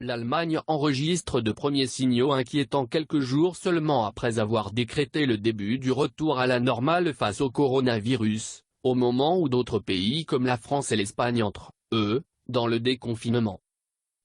L'Allemagne enregistre de premiers signaux inquiétants quelques jours seulement après avoir décrété le début du retour à la normale face au coronavirus, au moment où d'autres pays comme la France et l'Espagne entrent, eux, dans le déconfinement.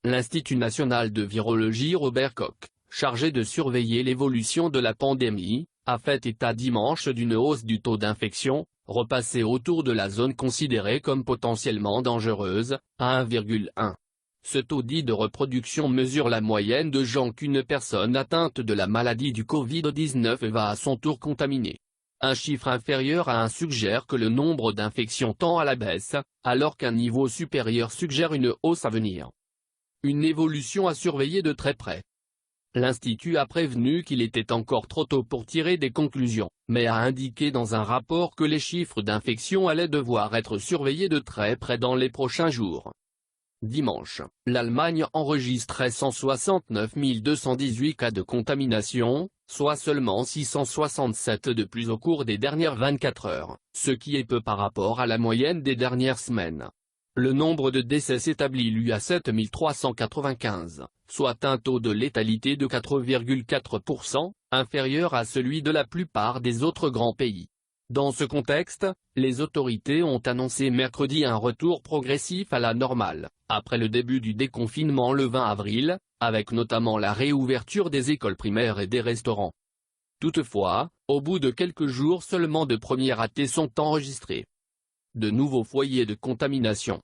L'Institut national de virologie Robert Koch, chargé de surveiller l'évolution de la pandémie, a fait état dimanche d'une hausse du taux d'infection, repassé autour de la zone considérée comme potentiellement dangereuse, à 1,1. Ce taux dit de reproduction mesure la moyenne de gens qu'une personne atteinte de la maladie du Covid-19 va à son tour contaminer. Un chiffre inférieur à 1 suggère que le nombre d'infections tend à la baisse, alors qu'un niveau supérieur suggère une hausse à venir. Une évolution à surveiller de très près. L'Institut a prévenu qu'il était encore trop tôt pour tirer des conclusions, mais a indiqué dans un rapport que les chiffres d'infection allaient devoir être surveillés de très près dans les prochains jours. Dimanche, l'Allemagne enregistrait 169 218 cas de contamination, soit seulement 667 de plus au cours des dernières 24 heures, ce qui est peu par rapport à la moyenne des dernières semaines. Le nombre de décès s'établit lui à 7 395, soit un taux de létalité de 4,4%, inférieur à celui de la plupart des autres grands pays. Dans ce contexte, les autorités ont annoncé mercredi un retour progressif à la normale, après le début du déconfinement le 20 avril, avec notamment la réouverture des écoles primaires et des restaurants. Toutefois, au bout de quelques jours seulement de premiers ratés sont enregistrés. De nouveaux foyers de contamination.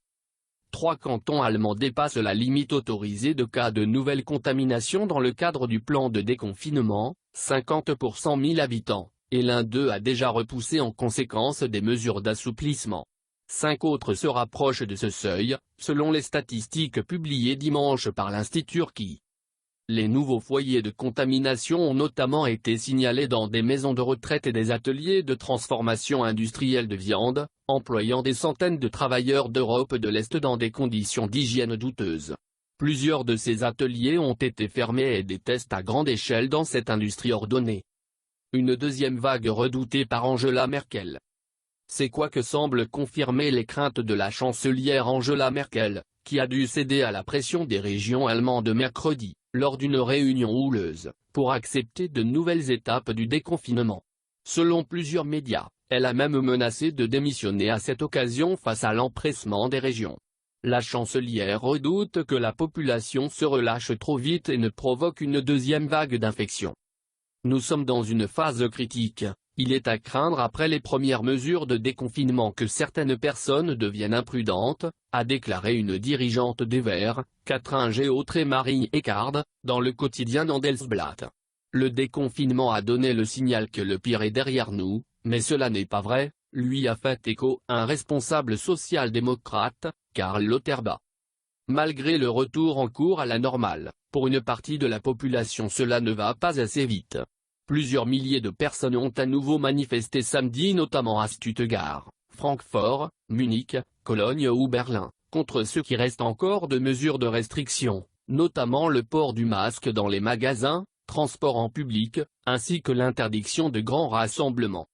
3 cantons allemands dépassent la limite autorisée de cas de nouvelles contaminations dans le cadre du plan de déconfinement, 50 pour 100 000 habitants. Et l'un d'eux a déjà repoussé en conséquence des mesures d'assouplissement. 5 autres se rapprochent de ce seuil, selon les statistiques publiées dimanche par l'Institut qui. Les nouveaux foyers de contamination ont notamment été signalés dans des maisons de retraite et des ateliers de transformation industrielle de viande, employant des centaines de travailleurs d'Europe de l'Est dans des conditions d'hygiène douteuses. Plusieurs de ces ateliers ont été fermés et des tests à grande échelle dans cette industrie ordonnée. Une deuxième vague redoutée par Angela Merkel. C'est quoi que semblent confirmer les craintes de la chancelière Angela Merkel, qui a dû céder à la pression des régions allemandes mercredi, lors d'une réunion houleuse, pour accepter de nouvelles étapes du déconfinement. Selon plusieurs médias, elle a même menacé de démissionner à cette occasion face à l'empressement des régions. La chancelière redoute que la population se relâche trop vite et ne provoque une deuxième vague d'infection. Nous sommes dans une phase critique, il est à craindre après les premières mesures de déconfinement que certaines personnes deviennent imprudentes, a déclaré une dirigeante des Verts, Catherine Géaud-Marie-Écart, dans le quotidien Handelsblatt. Le déconfinement a donné le signal que le pire est derrière nous, mais cela n'est pas vrai, lui a fait écho un responsable social-démocrate, Karl Lauterbach. Malgré le retour en cours à la normale, pour une partie de la population cela ne va pas assez vite. Plusieurs milliers de personnes ont à nouveau manifesté samedi notamment à Stuttgart, Francfort, Munich, Cologne ou Berlin, contre ce qui reste encore de mesures de restriction, notamment le port du masque dans les magasins, transports en public, ainsi que l'interdiction de grands rassemblements.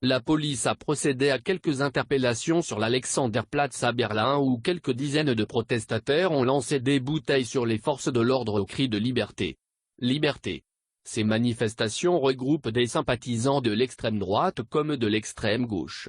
La police a procédé à quelques interpellations sur l'Alexanderplatz à Berlin où quelques dizaines de protestataires ont lancé des bouteilles sur les forces de l'ordre au cri de liberté. Liberté. Ces manifestations regroupent des sympathisants de l'extrême droite comme de l'extrême gauche.